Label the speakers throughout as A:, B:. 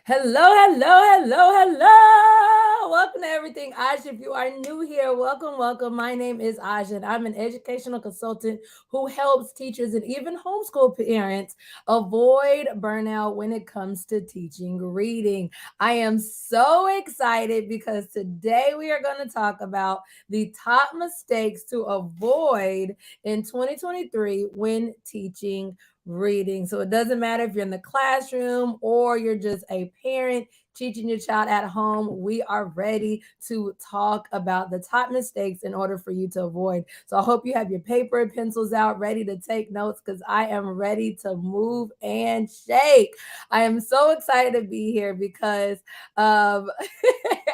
A: Hello, hello, hello, hello. Welcome to Everything Aja. If you are new here, welcome, welcome. My name is Aja, and I'm an educational consultant who helps teachers and even homeschool parents avoid burnout when it comes to teaching reading. I am so excited because today we are going to talk about the top mistakes to avoid in 2023 when teaching reading. So it doesn't matter if you're in the classroom or you're just a parent teaching your child at home. We are ready to talk about the top mistakes in order for you to avoid. So I hope you have your paper and pencils out ready to take notes because I am ready to move and shake. I am so excited to be here because um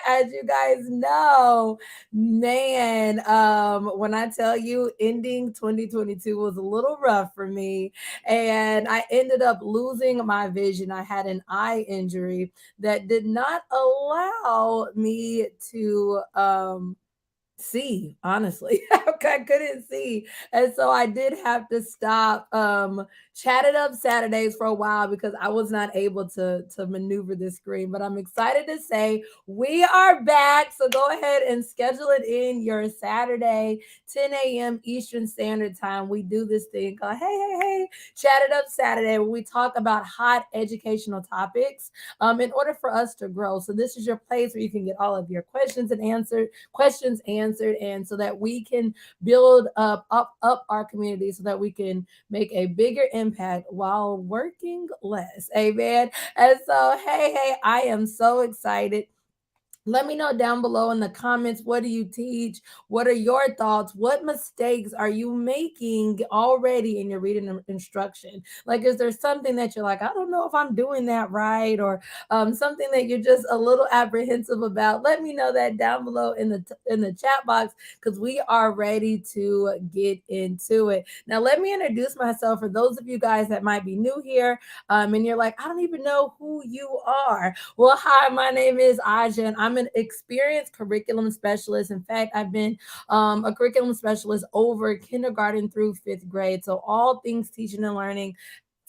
A: as you guys know, man, when I tell you ending 2022 was a little rough for me, and I ended up losing my vision. I had an eye injury that did not allow me to see, honestly. I couldn't see, and so I did have to stop chatted up Saturdays for a while because I was not able to maneuver this screen. But I'm excited to say we are back, so go ahead and schedule it in your Saturday 10 a.m. Eastern Standard Time. We do this thing called hey chatted up Saturday, where we talk about hot educational topics in order for us to grow. So this is your place where you can get all of your questions answered, and so that we can build up our community so that we can make a bigger impact while working less. Amen. And so hey, I am so excited. Let me know down below in the comments, what do you teach? What are your thoughts? What mistakes are you making already in your reading instruction? Like, is there something that you're like, I don't know if I'm doing that right, or something that you're just a little apprehensive about? Let me know that down below in the chat box because we are ready to get into it. Now, let me introduce myself for those of you guys that might be new here, and you're like, I don't even know who you are. Well, hi, my name is Aja, and I'm an experienced curriculum specialist. In fact, I've been a curriculum specialist over kindergarten through fifth grade. So, all things teaching and learning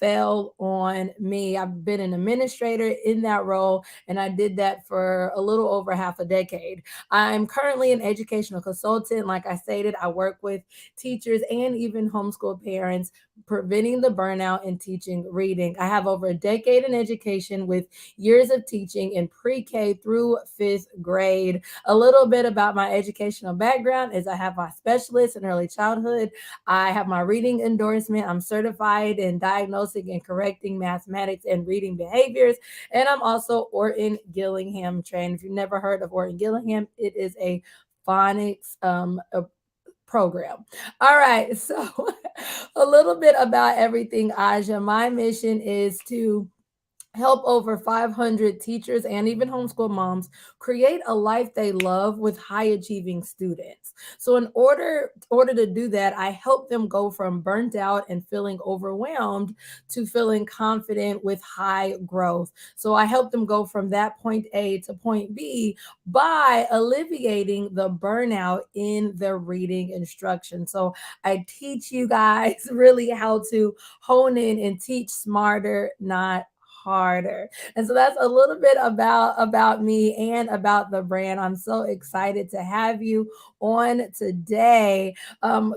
A: fell on me. I've been an administrator in that role, and I did that for a little over half a decade. I'm currently an educational consultant. Like I stated, I work with teachers and even homeschool parents, preventing the burnout in teaching reading. I have over a decade in education with years of teaching in pre-K through fifth grade. A little bit about my educational background is I have my specialist in early childhood. I have my reading endorsement. I'm certified in diagnosing and correcting mathematics and reading behaviors. And I'm also Orton Gillingham trained. If you've never heard of Orton Gillingham, it is a phonics a program. All right. So a little bit about everything, Aja. My mission is to help over 500 teachers and even homeschool moms create a life they love with high achieving students. So in order to do that, I help them go from burnt out and feeling overwhelmed to feeling confident with high growth. So I help them go from that point A to point B by alleviating the burnout in their reading instruction. So I teach you guys really how to hone in and teach smarter, not harder. And so that's a little bit about me and about the brand. I'm so excited to have you on today.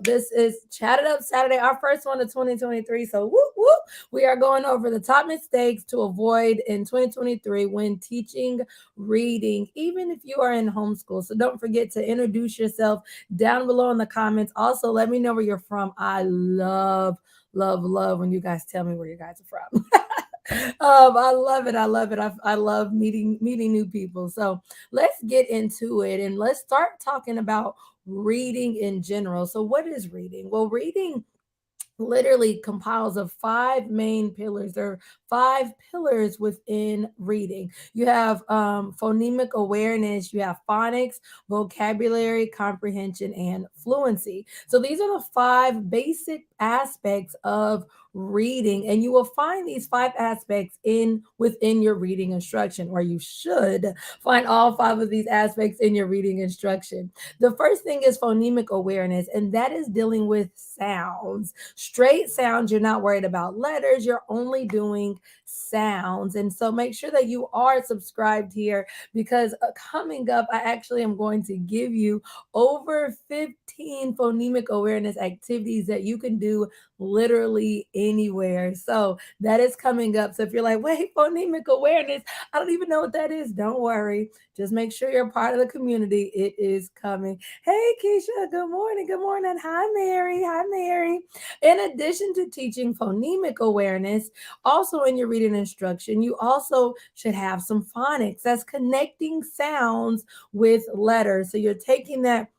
A: This is Chatted Up Saturday, our first one of 2023. So whoop whoop, we are going over the top mistakes to avoid in 2023 when teaching reading, even if you are in homeschool. So don't forget to introduce yourself down below in the comments. Also, let me know where you're from. I love when you guys tell me where you guys are from. I love it. I love it. I love meeting new people. So let's get into it and let's start talking about reading in general. So what is reading? Well, reading literally compiles of five main pillars. There are five pillars within reading. You have phonemic awareness, you have phonics, vocabulary, comprehension, and fluency. So these are the five basic aspects of reading, and you will find these five aspects in within your reading instruction, or you should find all five of these aspects in your reading instruction. The first thing is phonemic awareness, and that is dealing with sounds. Straight sounds, you're not worried about letters, you're only doing sounds. And so make sure that you are subscribed here because coming up, I actually am going to give you over 15 phonemic awareness activities that you can do literally anywhere. So that is coming up. So if you're like, wait, phonemic awareness, I don't even know what that is, don't worry. Just make sure you're part of the community. It is coming. Hey, Keisha, good morning. Good morning. Hi, Mary. Hi, Mary. In addition to teaching phonemic awareness, also in your reading instruction, you also should have some phonics. That's connecting sounds with letters. So you're taking that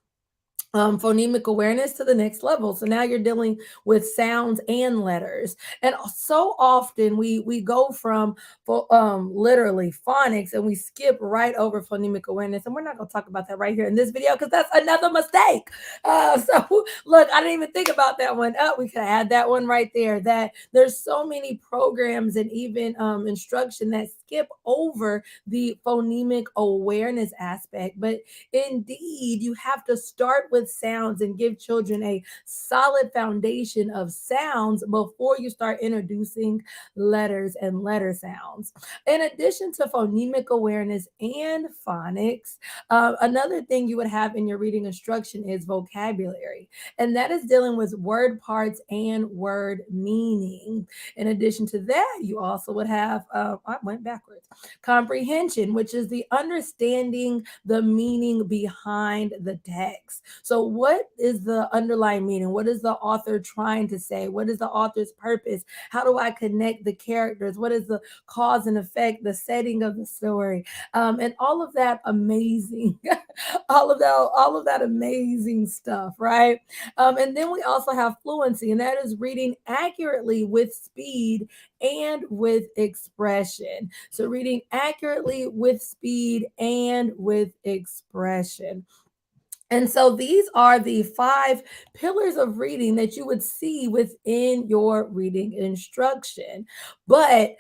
A: phonemic awareness to the next level. So now you're dealing with sounds and letters. And so often we go from literally phonics and we skip right over phonemic awareness. And we're not going to talk about that right here in this video because that's another mistake. So look, I didn't even think about that one. Oh, we could add that one right there. That there's so many programs and even instruction that skip over the phonemic awareness aspect. But indeed, you have to start with sounds and give children a solid foundation of sounds before you start introducing letters and letter sounds. In addition to phonemic awareness and phonics, another thing you would have in your reading instruction is vocabulary, and that is dealing with word parts and word meaning. In addition to that, you also would have, I went backwards, comprehension, which is the understanding the meaning behind the text. So, what is the underlying meaning? What is the author trying to say? What is the author's purpose? How do I connect the characters? What is the cause and effect, the setting of the story? And all of that amazing, all of that amazing stuff, right? And then we also have fluency, and that is reading accurately with speed and with expression. So, reading accurately with speed and with expression. And so these are the 5 pillars of reading that you would see within your reading instruction. But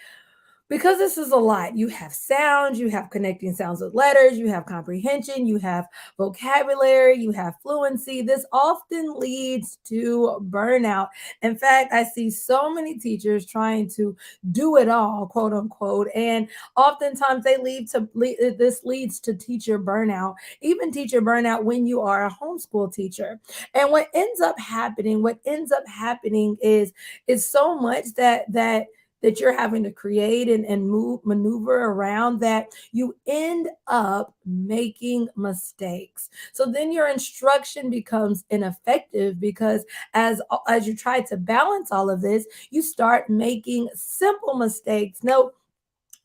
A: because this is a lot. You have sounds, you have connecting sounds with letters, you have comprehension, you have vocabulary, you have fluency. This often leads to burnout. In fact, I see so many teachers trying to do it all, quote unquote, and oftentimes this leads to teacher burnout, even teacher burnout when you are a homeschool teacher. And what ends up happening is so much that you're having to create and maneuver around that you end up making mistakes. So then your instruction becomes ineffective because as you try to balance all of this, you start making simple mistakes. No,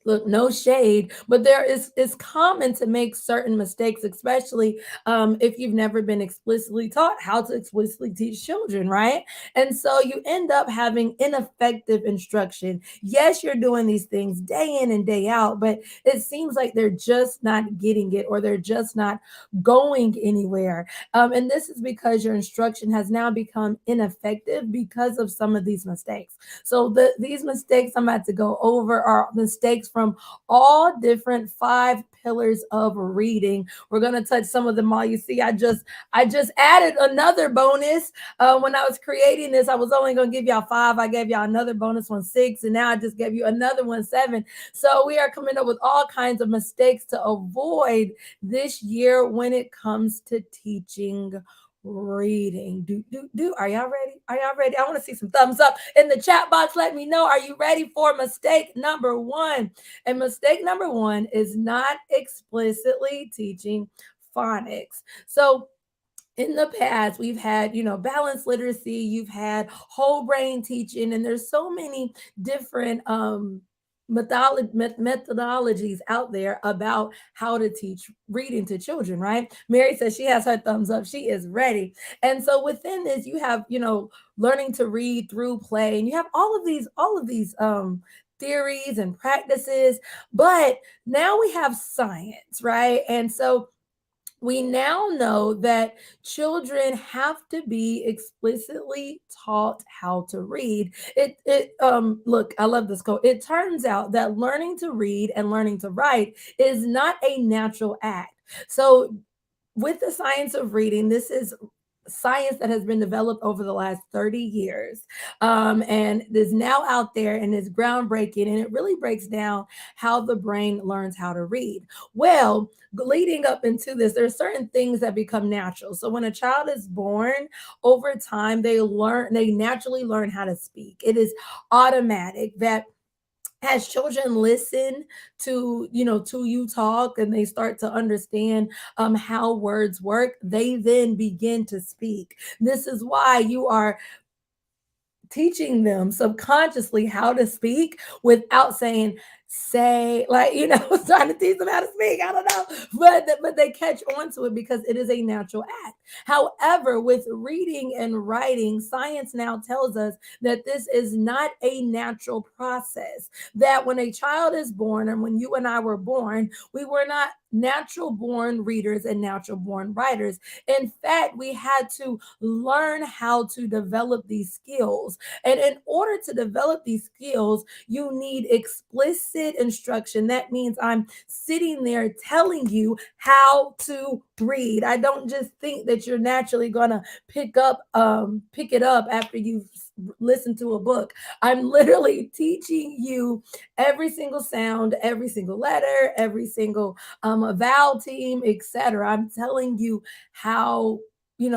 A: look, no shade, but it's common to make certain mistakes, especially if you've never been explicitly taught how to explicitly teach children, right? And so you end up having ineffective instruction. Yes, you're doing these things day in and day out, but it seems like they're just not getting it, or they're just not going anywhere. And this is because your instruction has now become ineffective because of some of these mistakes. So these mistakes I'm about to go over are mistakes from all different 5 pillars of reading. We're going to touch some of them all. You see, I just added another bonus. When I was creating this, I was only going to give y'all 5. I gave y'all another bonus one, 6, and now I just gave you another one, 7. So we are coming up with all kinds of mistakes to avoid this year when it comes to teaching reading. Do. Are y'all ready? Are y'all ready? I want to see some thumbs up in the chat box. Let me know. Are you ready for mistake number 1? And mistake number 1 is not explicitly teaching phonics. So in the past, we've had, balanced literacy, you've had whole brain teaching, and there's so many different methodologies out there about how to teach reading to children, right? Mary says she has her thumbs up. She is ready. And so within this, you have, learning to read through play, and you have all of these theories and practices. But now we have science, right? And so we now know that children have to be explicitly taught how to read. Look, I love this quote. It turns out that learning to read and learning to write is not a natural act. So with the science of reading, this is science that has been developed over the last 30 years, and is now out there and is groundbreaking, and it really breaks down how the brain learns how to read. Well, leading up into this, there are certain things that become natural. So when a child is born, over time they naturally learn how to speak. It is automatic that as children listen to to you talk, and they start to understand how words work, they then begin to speak. This is why you are teaching them subconsciously how to speak without saying say, like, trying to teach them how to speak. I don't know, but they catch on to it because it is a natural act. However, with reading and writing, science now tells us that this is not a natural process. That when a child is born, and when you and I were born, we were not natural born readers and natural born writers. In fact, we had to learn how to develop these skills. And in order to develop these skills, you need explicit instruction. That means I'm sitting there telling you how to read. I don't just think that you're naturally gonna pick it up after you've listened to a book. I'm literally teaching you every single sound, every single letter, every single vowel team, etc. I'm telling you how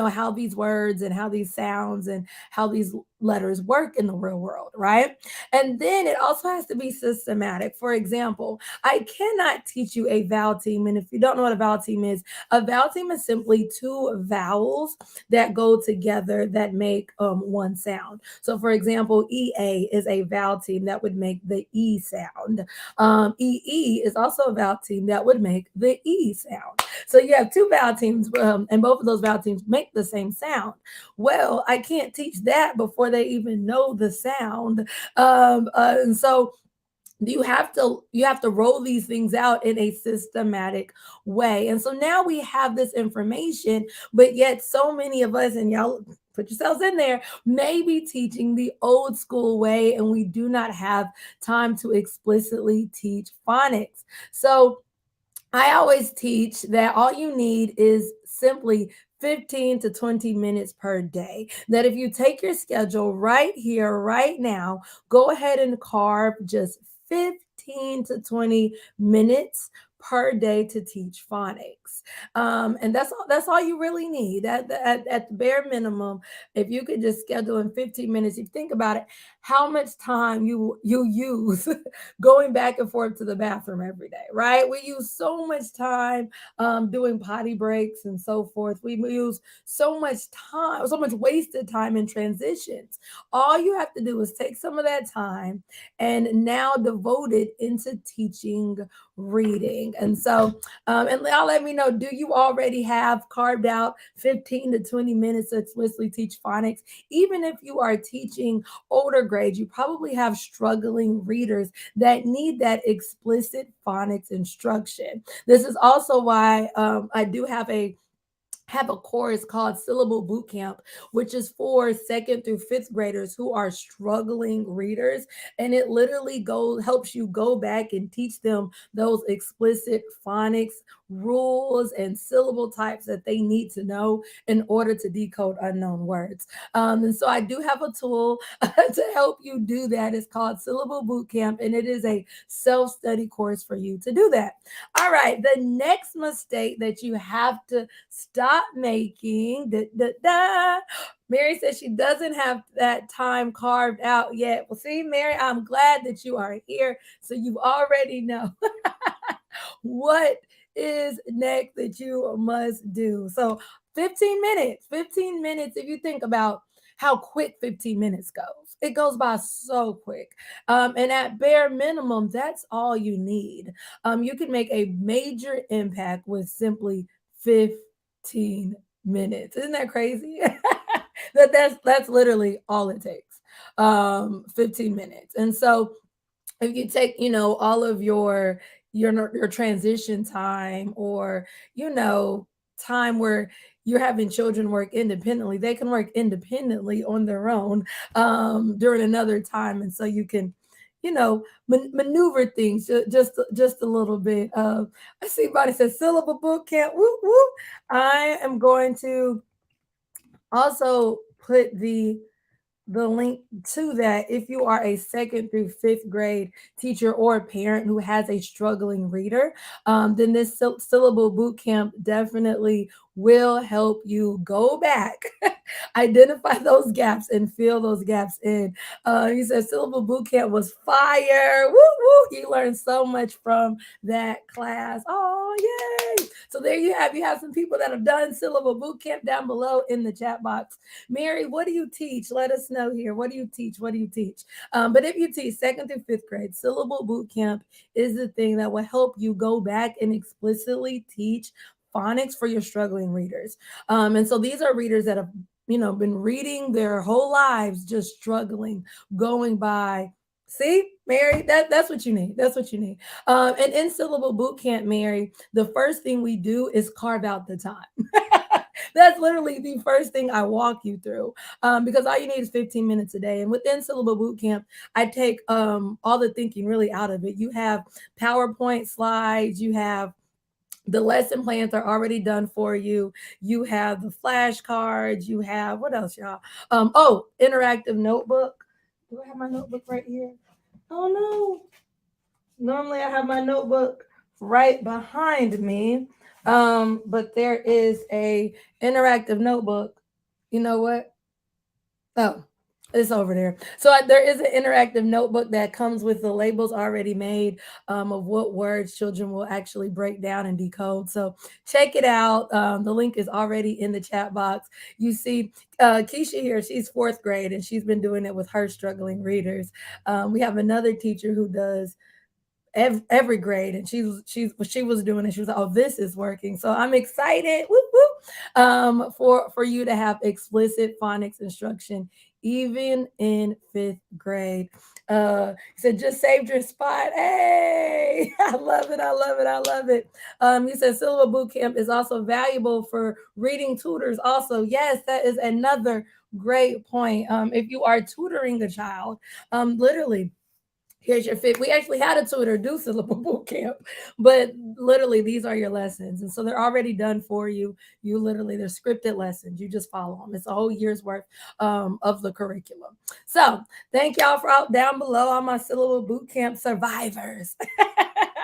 A: how these words and how these sounds and how these letters work in the real world, right? And then it also has to be systematic. For example, I cannot teach you a vowel team. And if you don't know what a vowel team is, a vowel team is simply two vowels that go together that make one sound. So, for example, EA is a vowel team that would make the E sound. EE is also a vowel team that would make the E sound. So you have two vowel teams, and both of those vowel teams make the same sound. Well, I can't teach that before they even know the sound. And so you have to roll these things out in a systematic way. And so now we have this information, but yet so many of us, and y'all put yourselves in there, may be teaching the old school way, and we do not have time to explicitly teach phonics. So I always teach that all you need is simply 15 to 20 minutes per day. That if you take your schedule right here, right now, go ahead and carve just 15 to 20 minutes per day to teach phonics. And that's all you really need. At the bare minimum, if you could just schedule in 15 minutes, if you think about it, how much time you use going back and forth to the bathroom every day, right? We use so much time doing potty breaks and so forth. We use so much time, so much wasted time in transitions. All you have to do is take some of that time and now devote it into teaching reading. And so, and y'all let me know, do you already have carved out 15 to 20 minutes to explicitly teach phonics? Even if you are teaching older grades, you probably have struggling readers that need that explicit phonics instruction. This is also why I do have a course called Syllable Boot Camp, which is for second through fifth graders who are struggling readers. And it literally helps you go back and teach them those explicit phonics rules and syllable types that they need to know in order to decode unknown words. And so I do have a tool to help you do that. It's called Syllable Boot Camp, and it is a self-study course for you to do that. All right, the next mistake that you have to stop making. Da, da, da. Mary says she doesn't have that time carved out yet. Well, see, Mary, I'm glad that you are here. So you already know what is next that you must do. So 15 minutes, 15 minutes, if you think about how quick 15 minutes goes, it goes by so quick. And at bare minimum, that's all you need. You can make a major impact with simply 15 minutes. Isn't that crazy? That's literally all it takes. 15 minutes. And so if you take, all of your transition time, or time where you're having children work independently, they can work independently on their own during another time. And so you can maneuver things just a little bit. I see Bonnie says syllable boot camp. Woo woo. I am going to Also put the link to that if you are a second through fifth grade teacher or a parent who has a struggling reader. Then this syllable boot camp definitely will help you go back, identify those gaps, and fill those gaps in. He said syllable boot camp was fire. Woo woo! You learned so much from that class. Oh yay! So there you have some people that have done syllable boot camp down below in the chat box. Mary, what do you teach? Let us know here. What do you teach? What do you teach? But if you teach second through fifth grade, syllable boot camp is the thing that will help you go back and explicitly teach phonics for your struggling readers. And so these are readers that have been reading their whole lives, just struggling, going by. See, Mary, that's what you need. That's what you need. And in syllable boot camp, Mary, the first thing we do is carve out the time. That's literally the first thing I walk you through, because all you need is 15 minutes a day. And within syllable boot camp, I take all the thinking really out of it. You have PowerPoint slides, you have the lesson plans are already done for you. You have the flashcards. You have what else, y'all? Oh, interactive notebook. Do I have my notebook right here? Oh no. Normally I have my notebook right behind me. But there is a interactive notebook. You know what? Oh, it's over there. So there is an interactive notebook that comes with the labels already made, of what words children will actually break down and decode. So check it out. The link is already in the chat box. You see, Keisha here, she's fourth grade and she's been doing it with her struggling readers. We have another teacher who does every grade, and she was doing it. She was like, oh, this is working. So I'm excited, whoop, whoop, for you to have explicit phonics instruction even in fifth grade. He said, just saved your spot. Hey, I love it. I love it. I love it. He said syllable boot camp is also valuable for reading tutors. Also, yes, that is another great point. If you are tutoring a child, literally, here's your fit. We actually had a tutor do syllable boot camp, but literally these are your lessons. And so they're already done for you. You literally, they're scripted lessons. You just follow them. It's a whole year's worth of the curriculum. So thank y'all for out down below, all my syllable boot camp survivors.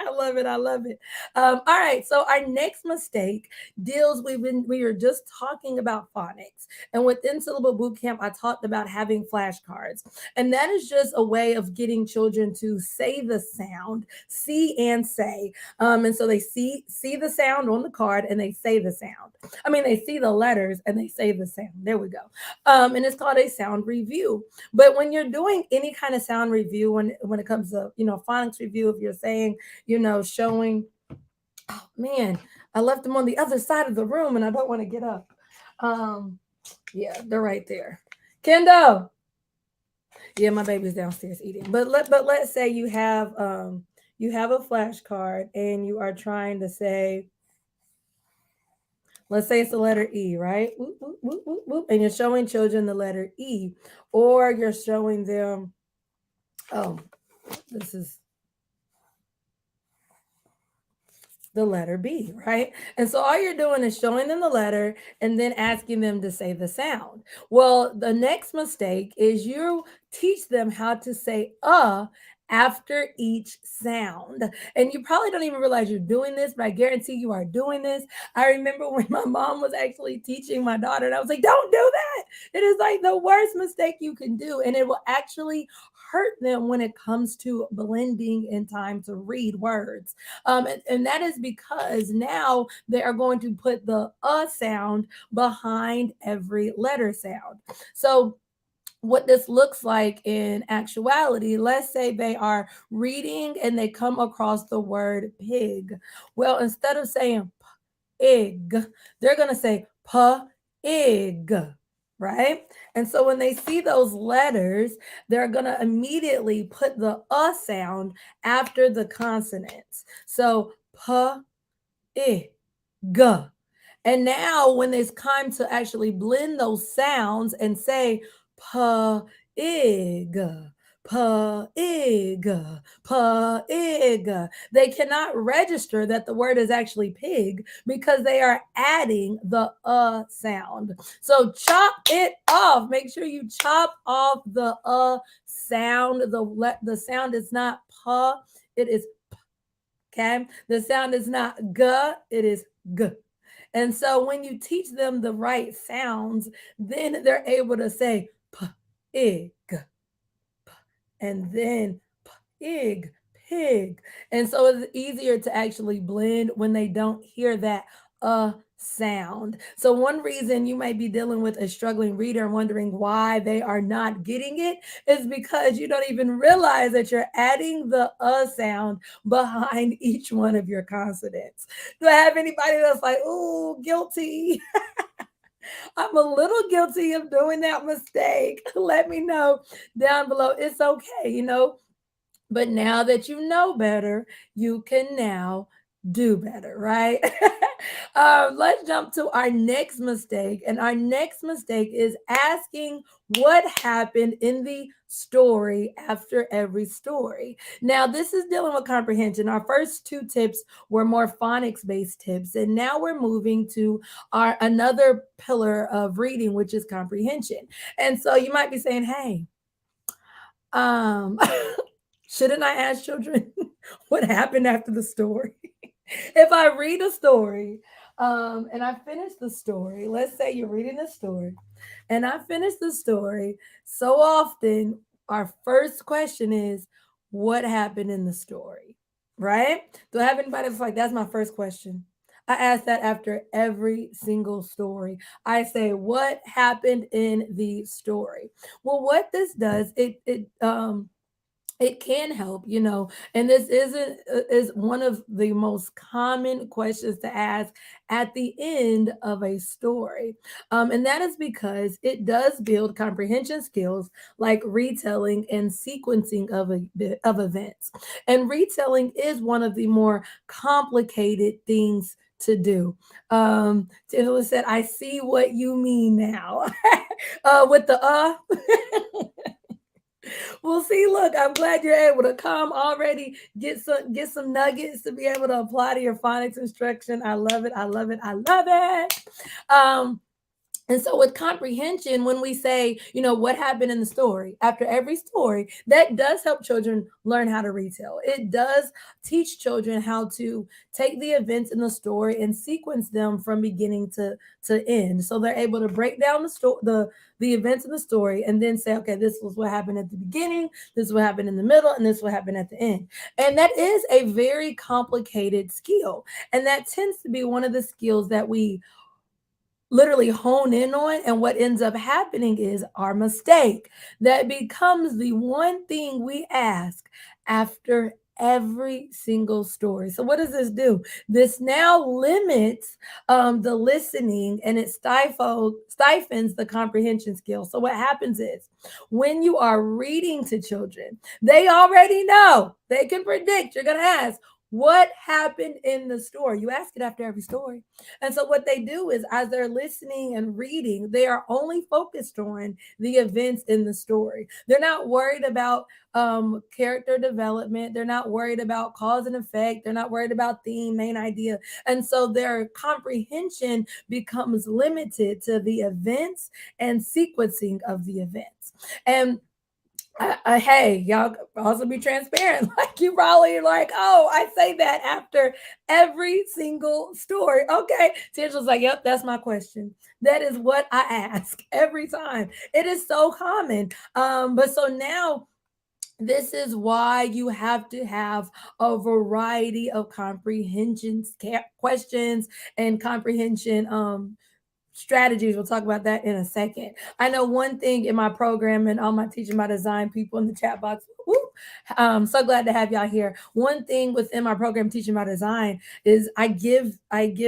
A: I love it. I love it. All right. So our next mistake deals, we were just talking about phonics. And within syllable boot camp, I talked about having flashcards. And that is just a way of getting children to say the sound, see and say. And so they see the sound on the card and they say the sound. I mean, they see the letters and they say the sound. There we go. And it's called a sound review. But when you're doing any kind of sound review, when it comes to phonics review, if you're saying, showing, oh man, I left them on the other side of the room and I don't want to get up. Yeah, they're right there. Kendo. Yeah, my baby's downstairs eating. But let's say you have a flashcard and you are trying to say, let's say it's the letter E, right? Whoop, whoop, whoop, whoop, whoop. And you're showing children the letter E, or you're showing them, oh, this is the letter B, right? And so all you're doing is showing them the letter and then asking them to say the sound. Well, the next mistake is you teach them how to say after each sound. And you probably don't even realize you're doing this, but I guarantee you are doing this. I remember when my mom was actually teaching my daughter, and I was like, don't do that. It is like the worst mistake you can do. And it will actually hurt them when it comes to blending in time to read words. And that is because now they are going to put the sound behind every letter sound. So what this looks like in actuality, let's say they are reading and they come across the word pig. Well, instead of saying pig, they're going to say pig, right? And so when they see those letters, they're going to immediately put the sound after the consonants. So pig. And now when it's time to actually blend those sounds and say pig, pig, pig. They cannot register that the word is actually pig because they are adding the sound. So chop it off. Make sure you chop off the sound. The sound is not p, it is p. Okay, the sound is not g, it is g. And so when you teach them the right sounds, then they're able to say pig, and then pig, pig. And so it's easier to actually blend when they don't hear that sound. So one reason you might be dealing with a struggling reader and wondering why they are not getting it is because you don't even realize that you're adding the sound behind each one of your consonants. Do I have anybody that's like, oh, guilty? I'm a little guilty of doing that mistake. Let me know down below. It's okay, but now that you know better, you can now do better, right? Let's jump to our next mistake. And our next mistake is asking what happened in the story after every story. Now, this is dealing with comprehension. Our first two tips were more phonics based tips. And now we're moving to our another pillar of reading, which is comprehension. And so you might be saying, hey, um, shouldn't I ask children what happened after the story? If I read a story, and I finish the story, let's say you're reading a story, and I finish the story, so often our first question is, what happened in the story? Right? Do I have anybody that's like, that's my first question? I ask that after every single story. I say, what happened in the story? Well, what this does, it can help, and this isn't is one of the most common questions to ask at the end of a story, and that is because it does build comprehension skills like retelling and sequencing of events. And retelling is one of the more complicated things to do. Angela said, I see what you mean now. With the well, see, look, I'm glad you're able to come already, get some nuggets to be able to apply to your phonics instruction. I love it. I love it. I love it. Um, and so with comprehension, when we say, what happened in the story, after every story, that does help children learn how to retell. It does teach children how to take the events in the story and sequence them from beginning to end. So they're able to break down the events in the story and then say, okay, this was what happened at the beginning, this is what happened in the middle, and this is what happened at the end. And that is a very complicated skill. And that tends to be one of the skills that we literally hone in on, and what ends up happening is our mistake that becomes the one thing we ask after every single story. So what does this do? This now limits the listening, and it stifles the comprehension skill. So what happens is when you are reading to children, they already know, they can predict. You're going to ask, what happened in the story? You ask it after every story. And so what they do is, as they're listening and reading, they are only focused on the events in the story. They're not worried about character development. They're not worried about cause and effect. They're not worried about theme, main idea. And so their comprehension becomes limited to the events and sequencing of the events. And hey, y'all also be transparent. Like, you probably like, oh, I say that after every single story. Okay. Tangela's like, yep, that's my question. That is what I ask every time. It is so common. But so now this is why you have to have a variety of comprehension questions and comprehension strategies. We'll talk about that in a second. I know one thing in my program and all my teaching by design people in the chat box. Whoop, so glad to have y'all here. One thing within my program, teaching by design, is I give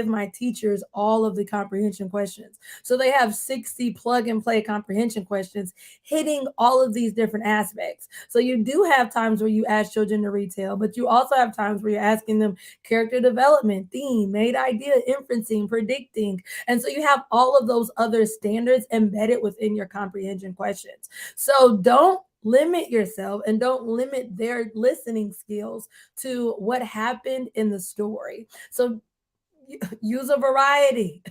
A: my teachers all of the comprehension questions. So they have 60 plug and play comprehension questions hitting all of these different aspects. So you do have times where you ask children to retell, but you also have times where you're asking them character development, theme, made idea, inferencing, predicting. And so you have all of those other standards embedded within your comprehension questions. So don't limit yourself and don't limit their listening skills to what happened in the story. So use a variety.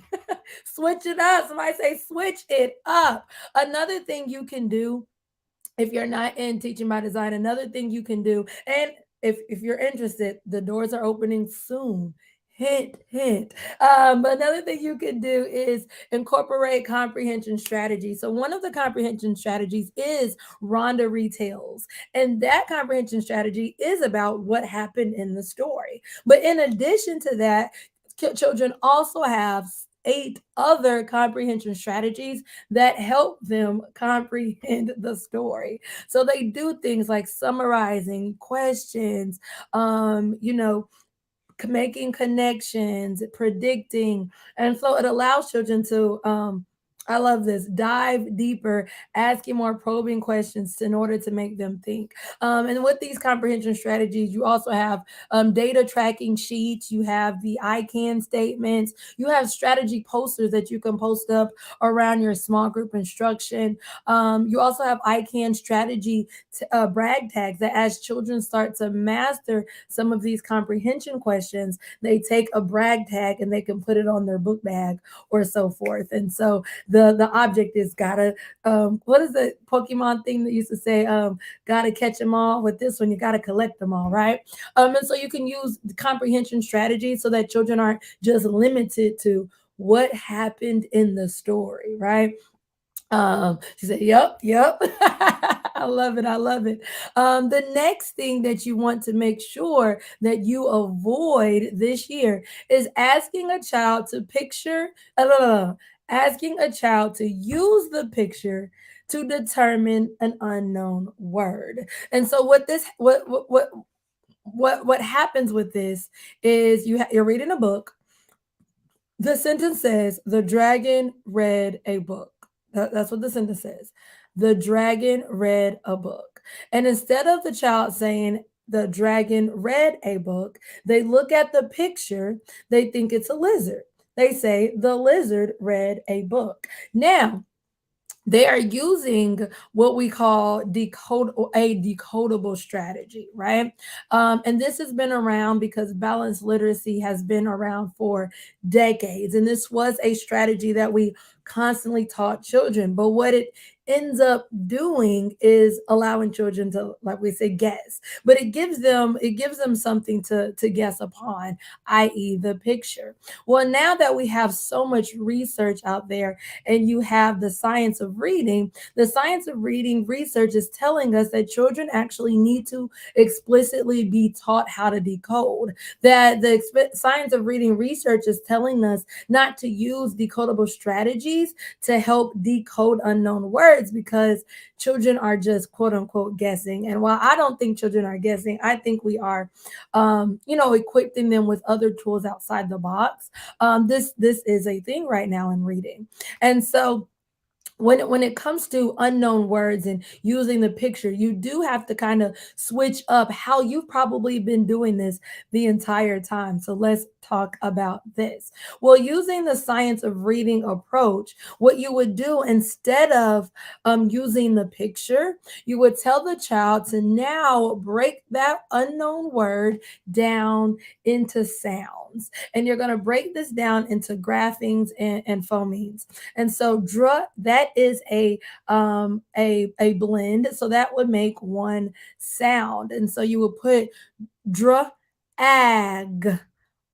A: Switch it up. Somebody say switch it up. Another thing you can do if you're not in teaching by design, another thing you can do, and if you're interested, the doors are opening soon. Hint, hint. But another thing you can do is incorporate comprehension strategies. So one of the comprehension strategies is Rhonda retells, and that comprehension strategy is about what happened in the story. But in addition to that, children also have 8 other comprehension strategies that help them comprehend the story. So they do things like summarizing questions, you know, making connections, predicting. And so it allows children to, I love this, dive deeper, asking more probing questions in order to make them think. And with these comprehension strategies, you also have data tracking sheets, you have the I can statements, you have strategy posters that you can post up around your small group instruction. You also have I can strategy brag tags that as children start to master some of these comprehension questions, they take a brag tag and they can put it on their book bag or so forth. And so the object is gotta what is the Pokemon thing that used to say gotta catch them all? With this one, you gotta collect them all, right? And so you can use the comprehension strategy so that children aren't just limited to what happened in the story, right? She said, "Yep, yep." I love it. I love it. The next thing that you want to make sure that you avoid this year is asking a child to picture, asking a child to use the picture to determine an unknown word. And so, what happens with this is you're reading a book. The sentence says, "The dragon read a book." That's what the sentence says. The dragon read a book. And instead of the child saying, "The dragon read a book," they look at the picture, they think it's a lizard. They say, "The lizard read a book." Now, they are using what we call a decodable strategy, right? And this has been around because balanced literacy has been around for decades, and this was a strategy that we constantly taught children. But what it ends up doing is allowing children to, like we say, guess. But it gives them something to guess upon, i.e., the picture. Well, now that we have so much research out there and you have the science of reading research is telling us that children actually need to explicitly be taught how to decode. That the science of reading research is telling us not to use decodable strategies to help decode unknown words because children are just quote unquote guessing. And while I don't think children are guessing, I think we are, equipping them with other tools outside the box. This is a thing right now in reading. And so when it comes to unknown words and using the picture, you do have to kind of switch up how you've probably been doing this the entire time. So let's talk about this. Well, using the science of reading approach, what you would do instead of using the picture, you would tell the child to now break that unknown word down into sounds. And you're going to break this down into graphings and phonemes. And so that is a blend. So that would make one sound. And so you would put dra ag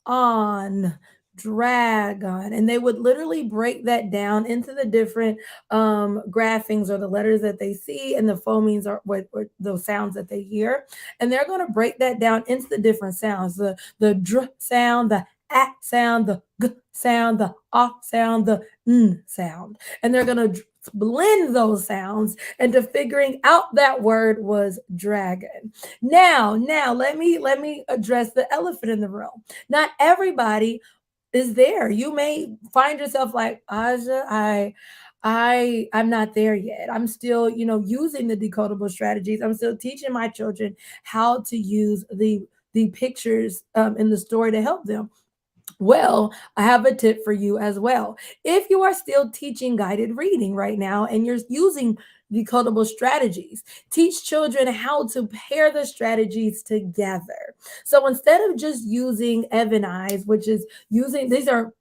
A: on dragon, and they would literally break that down into the different graphings or the letters that they see, and the phonemes are what those sounds that they hear, and they're going to break that down into the different sounds, the dr sound, the at sound, the g sound, the ah sound, the n sound, and they're going to blend those sounds into figuring out that word was dragon. Now let me address the elephant in the room. Not everybody is there. You may find yourself like, Aja, I'm not there yet. I'm still, using the decodable strategies. I'm still teaching my children how to use the pictures in the story to help them. Well, I have a tip for you as well. If you are still teaching guided reading right now and you're using decodable strategies, teach children how to pair the strategies together. So instead of just using Evan Eyes, which is using these are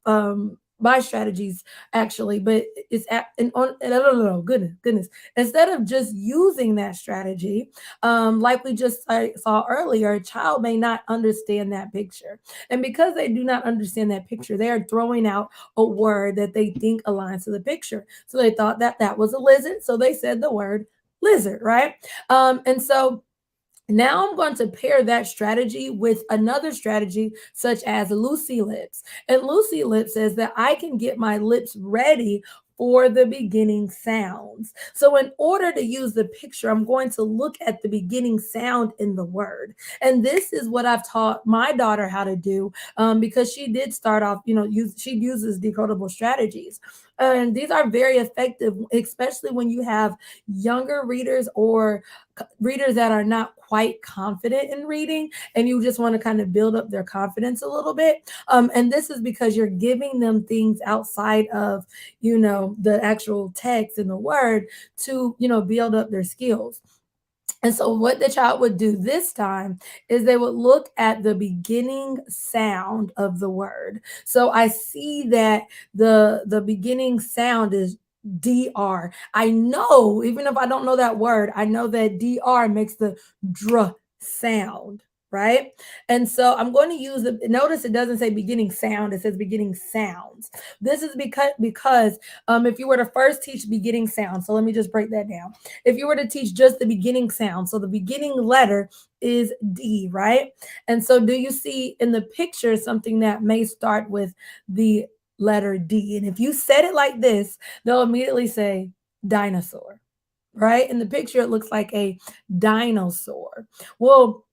A: my strategies actually, but it's at and on no, goodness. Instead of just using that strategy, like we just saw earlier, a child may not understand that picture. And because they do not understand that picture, they are throwing out a word that they think aligns to the picture. So they thought that that was a lizard. So they said the word lizard, right? And so now I'm going to pair that strategy with another strategy, such as Lucy Lips. And Lucy Lips says that I can get my lips ready for the beginning sounds. So, in order to use the picture, I'm going to look at the beginning sound in the word. And this is what I've taught my daughter how to do because she did start off, she uses decodable strategies. And these are very effective, especially when you have younger readers or readers that are not quite confident in reading and you just want to kind of build up their confidence a little bit. And this is because you're giving them things outside of the actual text and the word to build up their skills. And so, what the child would do this time is they would look at the beginning sound of the word. So, I see that the beginning sound is dr. I know, even if I don't know that word, I know that dr makes the dr sound, right? And so I'm going to use the notice it doesn't say beginning sound, it says beginning sounds. This is because if you were to first teach beginning sound, so let me just break that down. If you were to teach just the beginning sound, so the beginning letter is D, right? And so do you see in the picture something that may start with the letter D? And if you said it like this, they'll immediately say dinosaur, right? In the picture, it looks like a dinosaur. Well,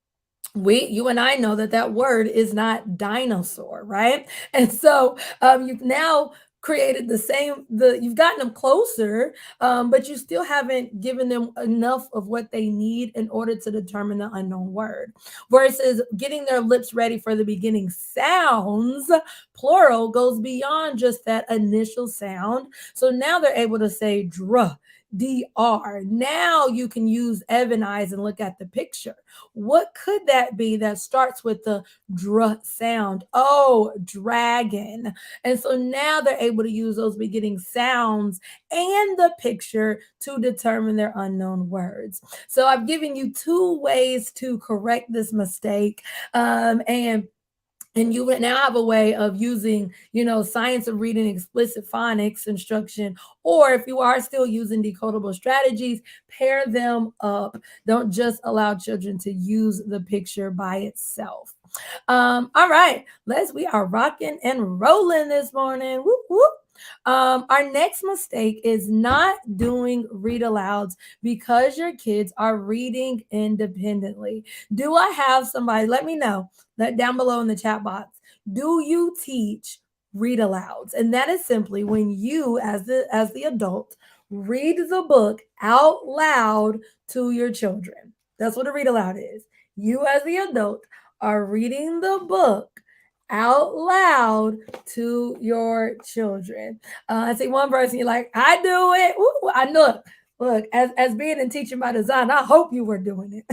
A: you and I know that that word is not dinosaur, right? And so you've now created you've gotten them closer, but you still haven't given them enough of what they need in order to determine the unknown word. Versus getting their lips ready for the beginning sounds, plural, goes beyond just that initial sound. So now they're able to say dr. Dr. Now you can use Evan eyes and look at the picture. What could that be that starts with the dr sound? Oh, dragon. And so now they're able to use those beginning sounds and the picture to determine their unknown words. So I've given you two ways to correct this mistake. And you would now have a way of using science of reading explicit phonics instruction, or if you are still using decodable strategies, pair them up. Don't just allow children to use the picture by itself. All right, we are rocking and rolling this morning. Whoop, whoop. Our next mistake is not doing read alouds because your kids are reading independently. Do I have somebody? Let me know that down below in the chat box. Do you teach read alouds? And that is simply when you, as the adult, read the book out loud to your children. That's what a read aloud is. You, as the adult, are reading the book out loud to your children. I see one person, you're like, I do it. Ooh, I know. Look, as being in teaching by design, I hope you were doing it.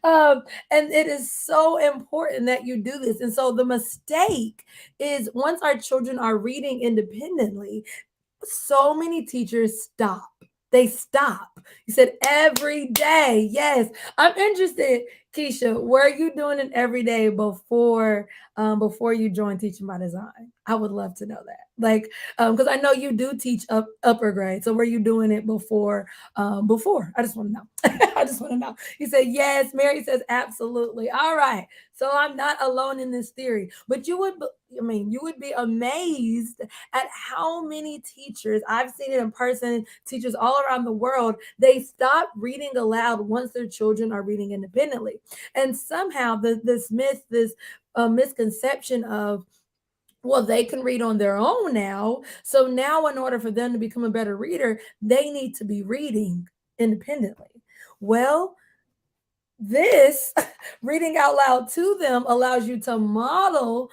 A: And it is so important that you do this. And so the mistake is once our children are reading independently, so many teachers stop. They stop. You said every day. Yes. I'm interested, Keisha. Were you doing it every day before you joined Teaching by Design? I would love to know that. Like, because I know you do teach upper grade. So were you doing it before? I just want to know. I just want to know. You said yes. Mary says absolutely. All right. So I'm not alone in this theory. But you would be amazed at how many teachers, I've seen it in person, teachers all around the world, they stop reading aloud once their children are reading independently. And somehow this misconception of, well, they can read on their own now. So now, in order for them to become a better reader, they need to be reading independently. Well, This reading out loud to them allows you to model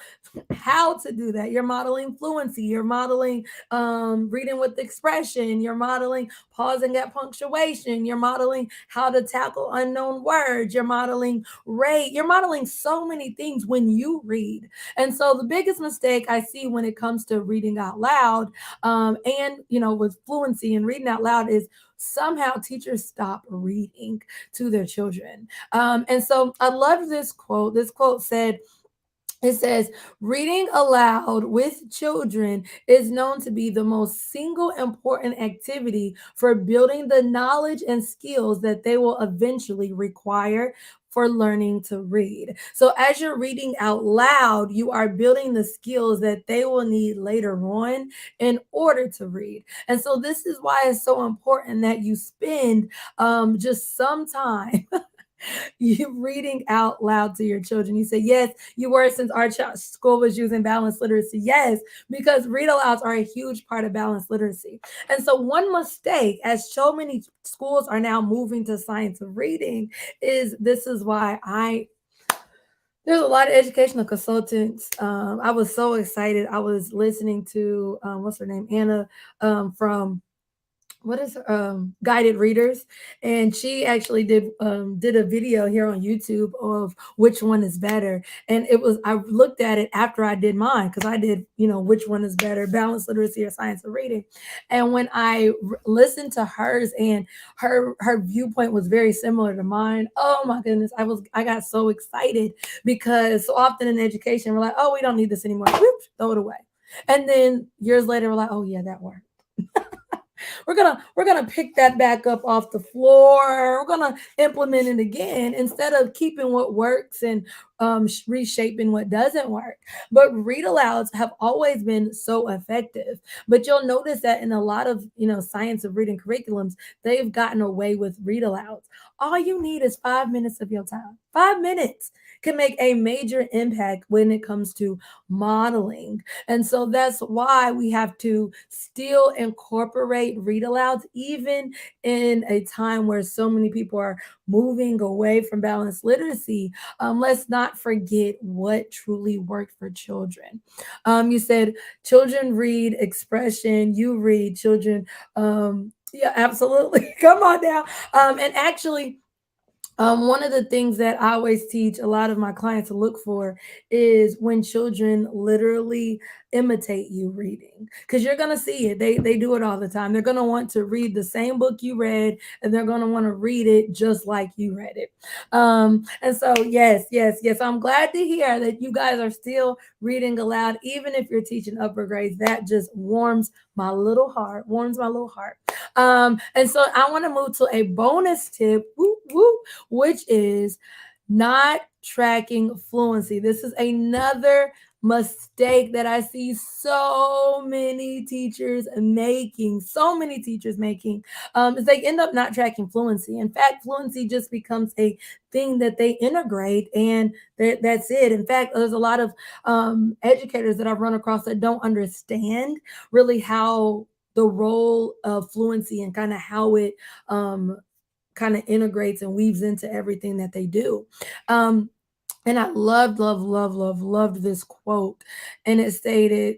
A: how to do that. You're modeling fluency, you're modeling reading with expression, you're modeling pausing at punctuation, you're modeling how to tackle unknown words, you're modeling rate, you're modeling so many things when you read. And so the biggest mistake I see when it comes to reading out loud, and with fluency and reading out loud, is somehow teachers stop reading to their children. And so I love this quote. This quote said, it says, reading aloud with children is known to be the most single important activity for building the knowledge and skills that they will eventually require for learning to read. So, as you're reading out loud, you are building the skills that they will need later on in order to read. And so, this is why it's so important that you spend just some time you reading out loud to your children. You say, yes, you were, since our school was using balanced literacy. Yes, because read alouds are a huge part of balanced literacy. And so one mistake, as so many schools are now moving to science of reading, is this is why there's a lot of educational consultants. I was so excited. I was listening to what's her name, Anna, from what is guided readers, and she actually did a video here on YouTube of which one is better. And I looked at it after I did mine, because I did which one is better, balanced literacy or science of reading. And when I listened to hers, and her viewpoint was very similar to mine, oh my goodness, I got so excited, because so often in education we're like, oh, we don't need this anymore. Whoop, throw it away. And then years later we're like, oh yeah, that worked. We're gonna pick that back up off the floor. We're gonna implement it again, instead of keeping what works and reshaping what doesn't work. But read alouds have always been so effective. But you'll notice that in a lot of science of reading curriculums, they've gotten away with read alouds. All you need is 5 minutes of your time. 5 minutes can make a major impact when it comes to modeling. And so that's why we have to still incorporate read alouds, even in a time where so many people are moving away from balanced literacy. Let's not forget what truly worked for children. You said children read expression, you read children. Yeah, absolutely. Come on now. And actually, one of the things that I always teach a lot of my clients to look for is when children literally imitate you reading, because you're going to see it. They do it all the time. They're going to want to read the same book you read, and they're going to want to read it just like you read it. And so, yes, yes, yes, I'm glad to hear that you guys are still reading aloud, even if you're teaching upper grades. That just warms my little heart. And so I want to move to a bonus tip. Woo, woo, which is not tracking fluency. This is another mistake that I see so many teachers making. Is they end up not tracking fluency. In fact, fluency just becomes a thing that they integrate, and that's it. In fact, there's a lot of educators that I've run across that don't understand really how the role of fluency and kind of how it kind of integrates and weaves into everything that they do. And I loved this quote. And it stated,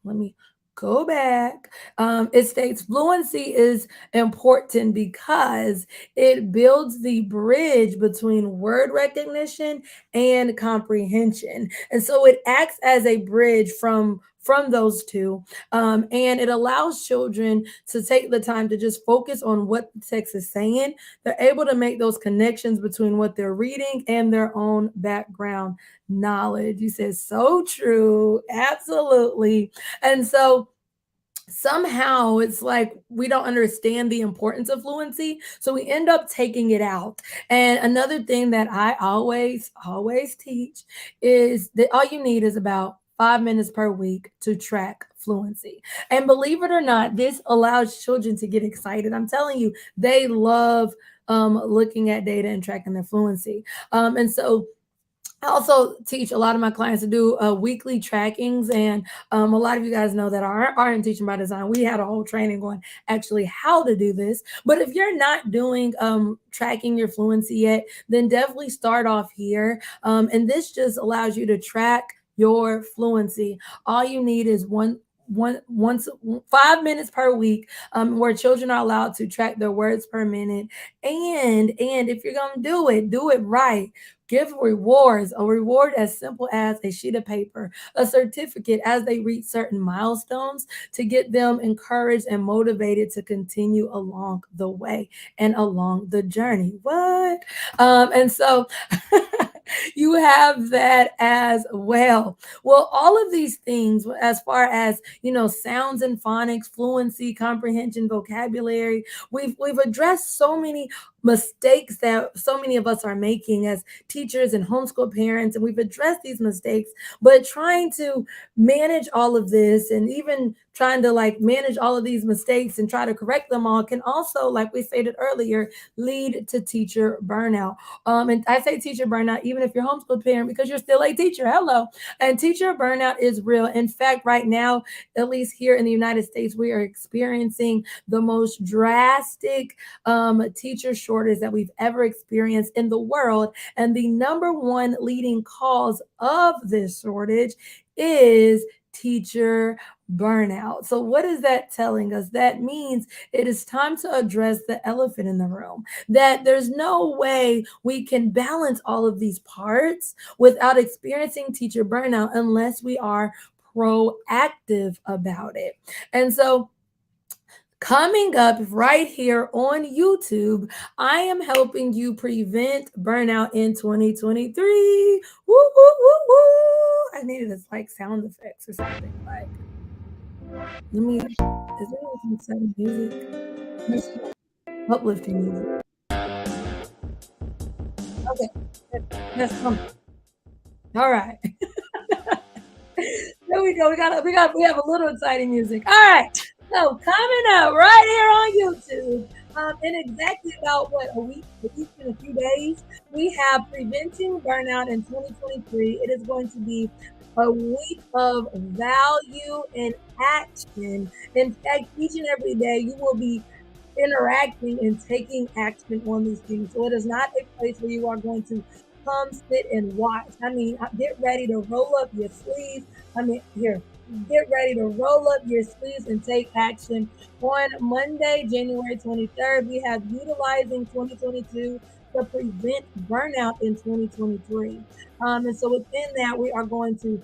A: let me go back. It states, fluency is important because it builds the bridge between word recognition and comprehension. And so it acts as a bridge from those two, and it allows children to take the time to just focus on what the text is saying. They're able to make those connections between what they're reading and their own background knowledge. You said so true. Absolutely. And so somehow it's like we don't understand the importance of fluency, so we end up taking it out. And another thing that I always teach is that all you need is about 5 minutes per week to track fluency. And believe it or not, this allows children to get excited. I'm telling you, they love looking at data and tracking their fluency. And so I also teach a lot of my clients to do weekly trackings, and a lot of you guys know that are in teaching by design. We had a whole training on actually how to do this. But if you're not doing tracking your fluency yet, then definitely start off here. And this just allows you to track your fluency. All you need is once 5 minutes per week, where children are allowed to track their words per minute. And if you're gonna do it right. Give rewards, a reward as simple as a sheet of paper, a certificate as they reach certain milestones to get them encouraged and motivated to continue along the way and along the journey. What? And so you have that as well. Well, all of these things, as far as sounds and phonics, fluency, comprehension, vocabulary, we've addressed so many mistakes that so many of us are making as teachers and homeschool parents, and we've addressed these mistakes. But trying to manage all of this, and even trying to like manage all of these mistakes and try to correct them all, can also, like we stated earlier, lead to teacher burnout. And I say teacher burnout even if you're a homeschool parent, because you're still a teacher. Hello. And teacher burnout is real. In fact, right now, at least here in the United States, we are experiencing the most drastic teacher shortage that we've ever experienced in the world. And the number one leading cause of this shortage is teacher burnout. So, what is that telling us? That means it is time to address the elephant in the room, that there's no way we can balance all of these parts without experiencing teacher burnout unless we are proactive about it. And so, coming up right here on YouTube, I am helping you prevent burnout in 2023. Woo, woo, woo, woo. I needed this like sound effects or something. Like, let me, is there some exciting music? There's some uplifting music. Okay, that's something. All right. There we go. We have a little exciting music. All right. So coming up right here on YouTube, in exactly about what a week and a few days, we have preventing burnout in 2023. It is going to be a week of value and action. In fact, each and every day you will be interacting and taking action on these things. So it is not a place where you are going to come sit and watch. I mean, get ready to roll up your sleeves. I mean, here, get ready to roll up your sleeves and take action. On Monday, January 23rd, we have utilizing 2022 to prevent burnout in 2023. And so within that, we are going to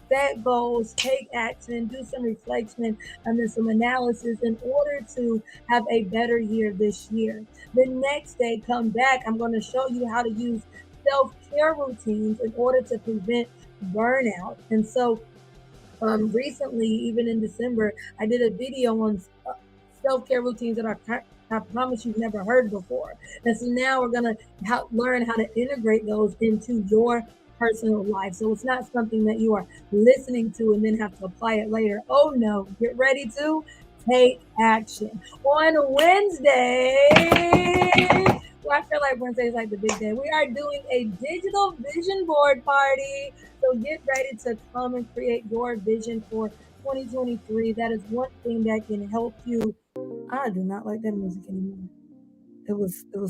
A: set goals, take action, do some reflection, and then some analysis in order to have a better year this year. The next day, come back, I'm going to show you how to use self-care routines in order to prevent burnout. And so recently, even in December, I did a video on self-care routines that I promise you've never heard before. And so now we're going to learn how to integrate those into your personal life. So it's not something that you are listening to and then have to apply it later. Oh no, get ready to take action. On Wednesday, well, I feel like Wednesday is like the big day. We are doing a digital vision board party. So get ready to come and create your vision for 2023. That is one thing that can help you. I do not like that music anymore. It was too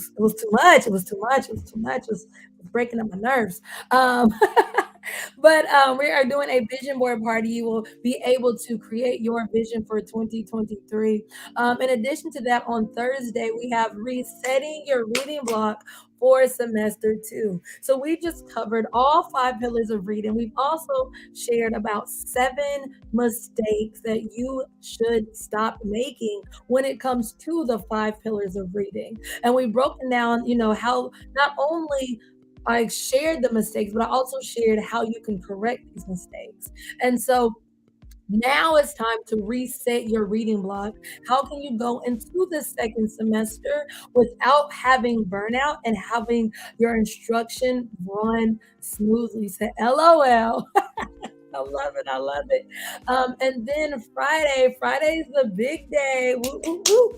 A: much. It was too much. It was too much. It was breaking up my nerves. Um, but we are doing a vision board party. You will be able to create your vision for 2023. In addition to that, on Thursday, we have resetting your reading block for semester two. So we just covered all 5 pillars of reading. We've also shared about 7 mistakes that you should stop making when it comes to the 5 pillars of reading. And we've broken down, how not only I shared the mistakes, but I also shared how you can correct these mistakes. And so now it's time to reset your reading block. How can you go into the second semester without having burnout and having your instruction run smoothly? Say LOL. I love it. I love it. And then Friday's the big day. Woo, woo, woo.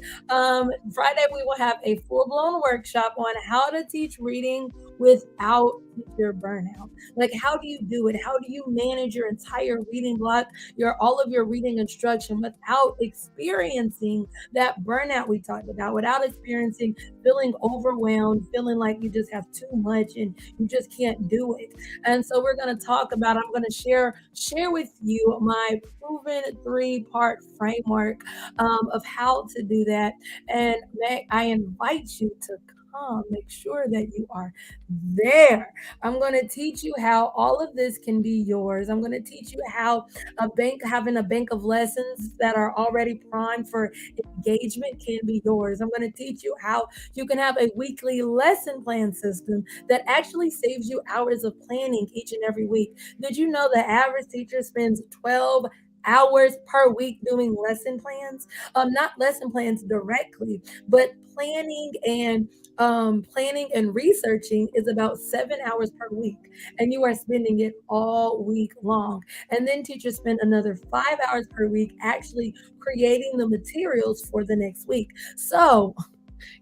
A: Friday, we will have a full blown workshop on how to teach reading without teacher burnout? Like, how do you do it? How do you manage your entire reading block, your all of your reading instruction without experiencing that burnout we talked about, without experiencing feeling overwhelmed, feeling like you just have too much and you just can't do it? And so we're going to talk about, I'm going to share with you my proven 3-part framework of how to do that. And I invite you to come, make sure that you are there. I'm going to teach you how all of this can be yours. I'm going to teach you how having a bank of lessons that are already primed for engagement can be yours. I'm going to teach you how you can have a weekly lesson plan system that actually saves you hours of planning each and every week. Did you know the average teacher spends 12 hours per week doing lesson plans? Not lesson plans directly, but planning and researching is about 7 hours per week, and you are spending it all week long. And then teachers spend another 5 hours per week actually creating the materials for the next week. So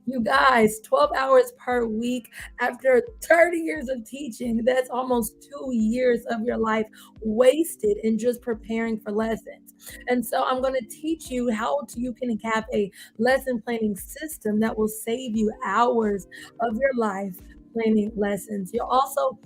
A: you guys, 12 hours per week after 30 years of teaching, that's almost 2 years of your life wasted in just preparing for lessons. And so I'm going to teach you you can have a lesson planning system that will save you hours of your life planning lessons. You'll also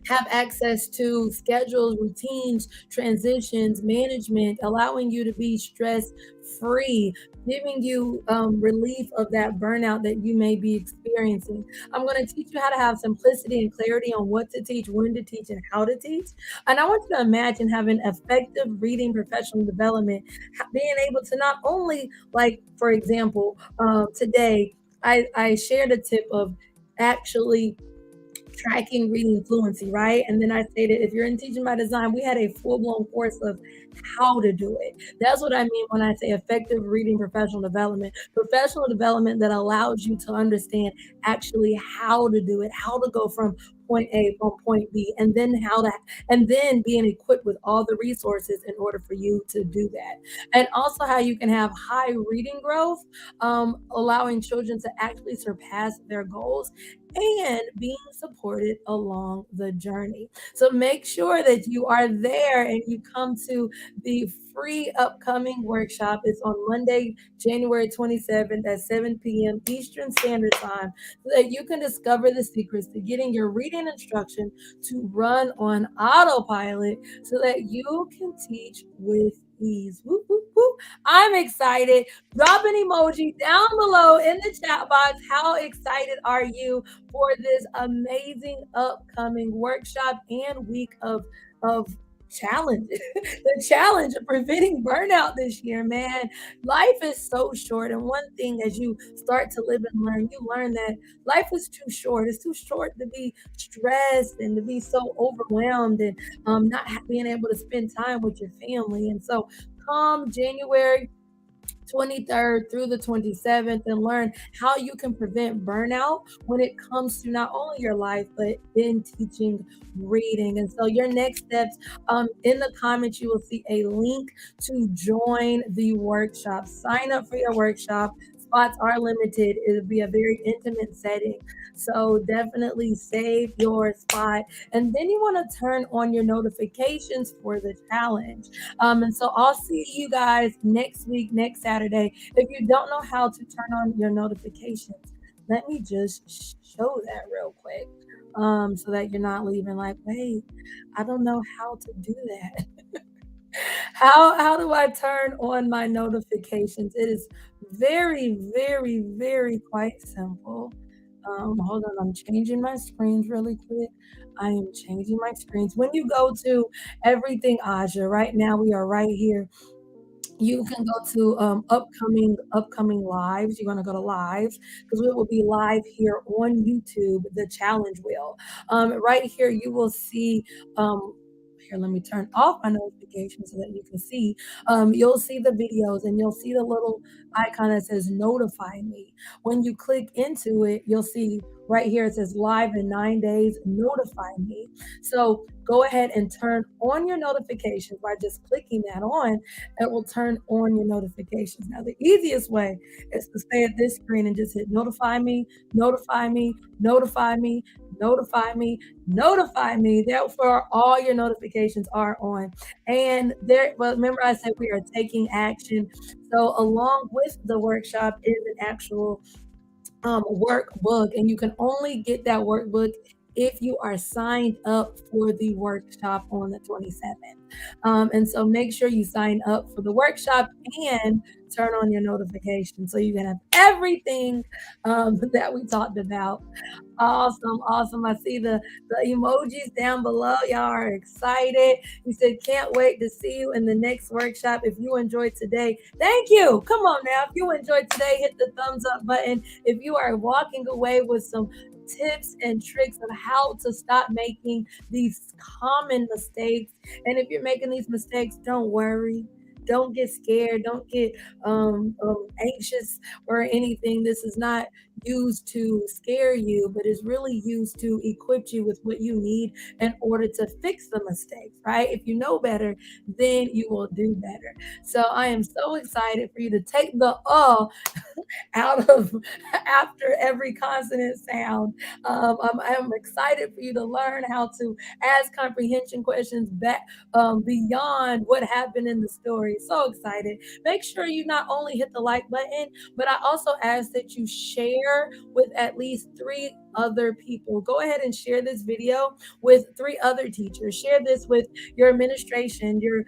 A: have access to schedules, routines, transitions, management, allowing you to be stress free, giving you relief of that burnout that you may be experiencing. I'm going to teach you how to have simplicity and clarity on what to teach, when to teach, and how to teach. And I want you to imagine having effective reading professional development, being able to not only, like, for example, today I shared a tip of actually tracking reading fluency, right? And then I stated, if you're in teaching by design, we had a full blown course of how to do it. That's what I mean when I say effective reading professional development that allows you to understand actually how to do it, how to go from point A from point B, and then being equipped with all the resources in order for you to do that. And also how you can have high reading growth, allowing children to actually surpass their goals and being supported along the journey. So make sure that you are there and you come to the free upcoming workshop. It's on Monday, January 27th at 7 p.m. Eastern Standard Time, so that you can discover the secrets to getting your reading instruction to run on autopilot so that you can teach with ease. Woo, woo, woo. I'm excited. Drop an emoji down below in the chat box. How excited are you for this amazing upcoming workshop and week of challenge? The challenge of preventing burnout this year, man. Life is so short, and one thing, as you start to live and learn, you learn that life is too short. It's too short to be stressed and to be so overwhelmed and not being able to spend time with your family. And so come January 23rd through the 27th and learn how you can prevent burnout when it comes to not only your life but in teaching reading. And so your next steps, in the comments you will see a link to join the workshop. Sign up for your workshop. Spots are limited. It'll be a very intimate setting, so definitely save your spot. And then you want to turn on your notifications for the challenge. And so I'll see you guys next week, next Saturday. If you don't know how to turn on your notifications, let me just show that real quick. So that you're not leaving like, wait, I don't know how to do that. How do I turn on my notifications? It is very, very, very quite simple. Hold on, I'm changing my screens really quick. I am changing my screens. When you go to everything Aja, right now we are right here. You can go to upcoming lives. You're gonna go to lives because we will be live here on YouTube. The challenge will. Right here you will see. Here, let me turn off my notifications so that you can see. You'll see the videos and you'll see the little icon that says notify me. When you click into it, you'll see right here it says live in 9 days, notify me. So go ahead and turn on your notifications by just clicking that on. It will turn on your notifications. Now, the easiest way is to stay at this screen and just hit notify me, notify me, notify me, notify me. Therefore, all your notifications are on. And there, well, remember I said we are taking action. So along with the workshop is an actual workbook, and you can only get that workbook if you are signed up for the workshop on the 27th. And so make sure you sign up for the workshop and turn on your notifications so you can have everything that we talked about. Awesome, awesome. I see the emojis down below. Y'all are excited. You said can't wait to see you in the next workshop. If you enjoyed today, thank you. Come on now. If you enjoyed today, hit the thumbs up button. If you are walking away with some tips and tricks on how to stop making these common mistakes, and if you're making these mistakes, don't worry. Don't get scared. Don't get anxious or anything. This is not used to scare you, but is really used to equip you with what you need in order to fix the mistakes, right? If you know better, then you will do better. So I am so excited for you to take the out of after every consonant sound. I'm excited for you to learn how to ask comprehension questions back beyond what happened in the story. So excited. Make sure you not only hit the like button, but I also ask that you share with at least three other people. Go ahead and share this video with three other teachers. Share this with your administration, your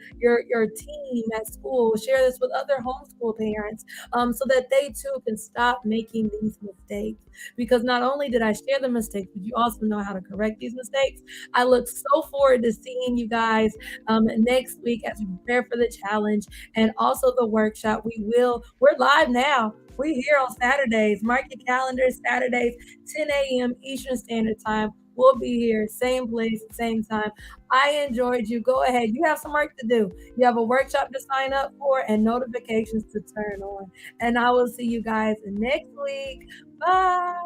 A: team at school. Share this with other homeschool parents, so that they too can stop making these mistakes. Because not only did I share the mistakes, but you also know how to correct these mistakes. I look so forward to seeing you guys next week as we prepare for the challenge and also the workshop. We're live now. We're here on Saturdays. Mark your calendars, Saturdays, 10 a.m. Eastern Standard Time. We'll be here, same place, same time. I enjoyed you. Go ahead. You have some work to do. You have a workshop to sign up for and notifications to turn on. And I will see you guys next week. Bye.